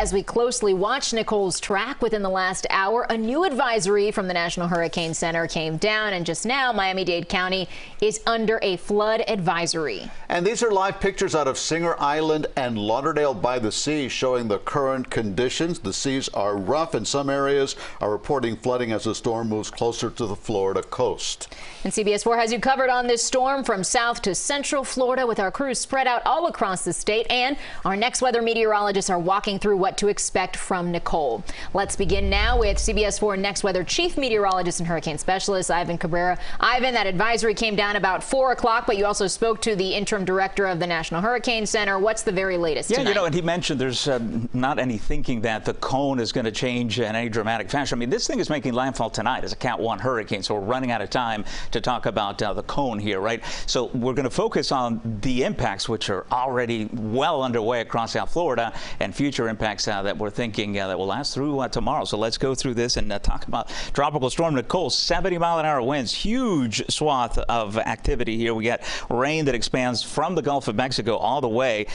as we closely watch Nicole's track within the last hour. A new advisory from the National Hurricane Center came down, and just now Miami-Dade County is under a flood advisory. And these are live pictures out of Singer Island and Lauderdale by the Sea showing the current conditions. The seas are rough, and some areas are reporting flooding as the storm moves closer to the Florida coast. And CBS 4 has you covered on this storm from south to central Florida, with our crews spread out all across the state, and our next weather meteorologists are walking through what to expect from Nicole. Let's begin now with CBS 4 Next Weather Chief Meteorologist and Hurricane Specialist Ivan Cabrera. Ivan, that advisory came down about 4 o'clock, but you also spoke to the interim director of the National Hurricane Center. What's the very latest tonight? Yeah, you know, and he mentioned there's not any thinking that the cone is going to change in any dramatic fashion. I mean, this thing is making landfall tonight as a Cat 1 hurricane, so we're running out of time to talk about the cone here, right? So we're going to focus on the impacts, which are already well underway across South Florida, and future impacts that we're thinking that will last through tomorrow. So let's go through this and talk about Tropical Storm Nicole. 70-mile-an-hour winds, huge swath of activity here. We got rain that expands from the Gulf of Mexico all the way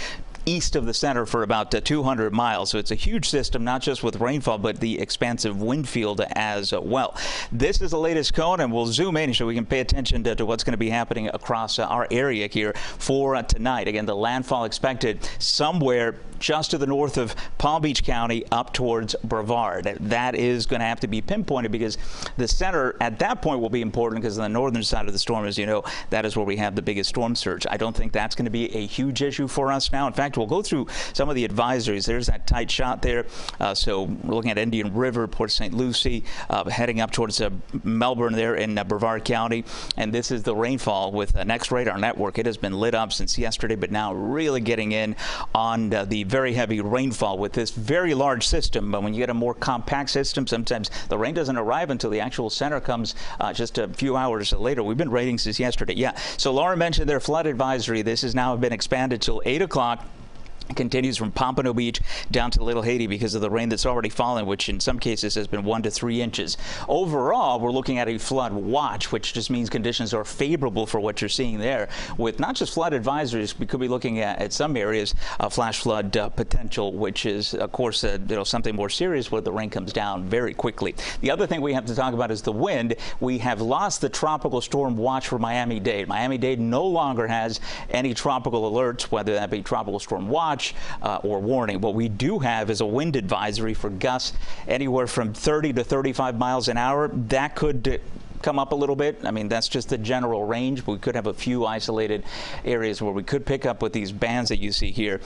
east of the center for about 200 miles. So it's a huge system, not just with rainfall, but the expansive wind field as well. This is the latest cone, and we'll zoom in so we can pay attention to what's going to be happening across our area here for tonight. Again, the landfall expected somewhere just to the north of Palm Beach County up towards Brevard. That is going to have to be pinpointed because the center at that point will be important, because on the northern side of the storm, as you know, that is where we have the biggest storm surge. I don't think that's going to be a huge issue for us now. In fact, we'll go through some of the advisories. There's that tight shot there. So we're looking at Indian River, Port St. Lucie, heading up towards Melbourne there in Brevard County. And this is the rainfall with Next Radar Network. It has been lit up since yesterday, but now really getting in on the very heavy rainfall with this very large system. But when you get a more compact system, sometimes the rain doesn't arrive until the actual center comes just a few hours later. We've been rating since yesterday. Yeah. So Laura mentioned their flood advisory. This has now been expanded till 8 o'clock. Continues from Pompano Beach down to Little Haiti because of the rain that's already fallen, which in some cases has been 1 to 3 inches. Overall, we're looking at a flood watch, which just means conditions are favorable for what you're seeing there, with not just flood advisories. We could be looking at some areas flash flood potential, which is, of course, something more serious where the rain comes down very quickly. The other thing we have to talk about is the wind. We have lost the tropical storm watch for Miami-Dade. Miami-Dade no longer has any tropical alerts, whether that be tropical storm watch or warning. What we do have is a wind advisory for gusts anywhere from 30 to 35 miles an hour. That could come up a little bit. I mean, that's just the general range. We could have a few isolated areas where we could pick up with these bands that you see here,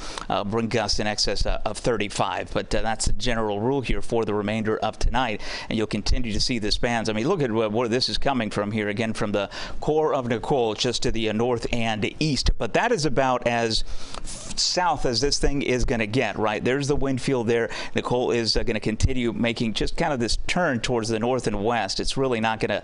bring gusts in excess of 35. But that's the general rule here for the remainder of tonight. And you'll continue to see this bands. I mean, look at where this is coming from here, again, from the core of Nicole just to the north and east. But that is about as south as this thing is going to get, right? There's the wind field there. Nicole is going to continue making just kind of this turn towards the north and west. It's really not going to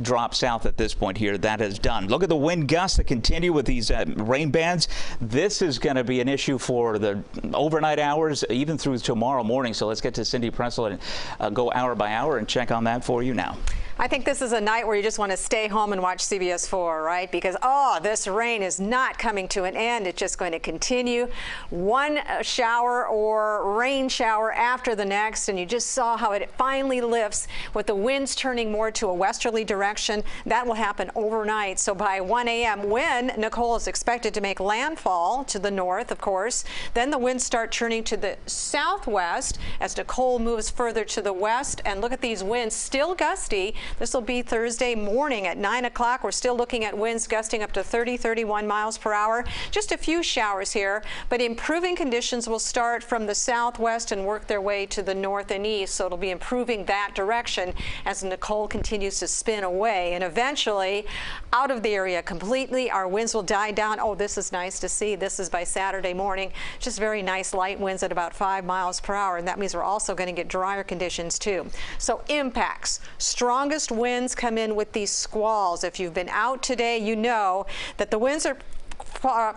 drop south at this point here. That is done. Look at the wind gusts that continue with these rain bands. This is going to be an issue for the overnight hours, even through tomorrow morning. So let's get to Cindy Pressel and go hour by hour and check on that for you now. I think this is a night where you just want to stay home and watch CBS 4, right? Because, oh, this rain is not coming to an end. It's just going to continue. One shower or rain shower after the next, and you just saw how it finally lifts with the winds turning more to a westerly direction. That will happen overnight. So by 1 a.m., when Nicole is expected to make landfall to the north, of course, then the winds start turning to the southwest as Nicole moves further to the west. And look at these winds, still gusty. This will be Thursday morning at 9 o'clock. We're still looking at winds gusting up to 30, 31 miles per hour. Just a few showers here, but improving conditions will start from the southwest and work their way to the north and east. So it'll be improving that direction as Nicole continues to spin away, and eventually out of the area completely. Our winds will die down. Oh, this is nice to see. This is by Saturday morning. Just very nice light winds at about 5 miles per hour, and that means we're also going to get drier conditions too. So impacts, strongest winds come in with these squalls. If you've been out today, you know that the winds are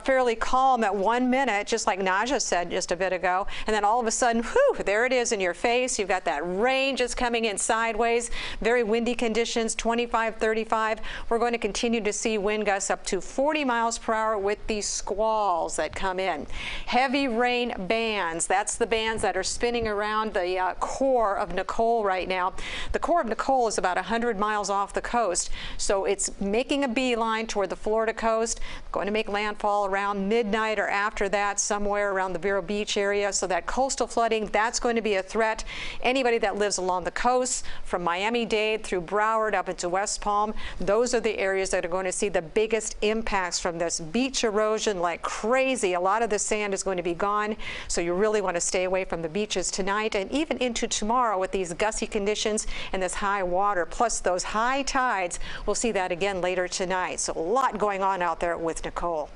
fairly calm at 1 minute, just like Naja said just a bit ago, and then all of a sudden, whew, there it is in your face. You've got that rain just coming in sideways. Very windy conditions, 25, 35. We're going to continue to see wind gusts up to 40 miles per hour with these squalls that come in. Heavy rain bands. That's the bands that are spinning around the core of Nicole right now. The core of Nicole is about 100 miles off the coast, so it's making a beeline toward the Florida coast, going to make landfall around midnight or after that, somewhere around the Vero Beach area. So that coastal flooding, that's going to be a threat. Anybody that lives along the coast from Miami-Dade through Broward up into West Palm, those are the areas that are going to see the biggest impacts from this beach erosion like crazy. A lot of the sand is going to be gone, so you really want to stay away from the beaches tonight and even into tomorrow with these gusty conditions and this high water, plus those high tides. We'll see that again later tonight. So a lot going on out there with Nicole.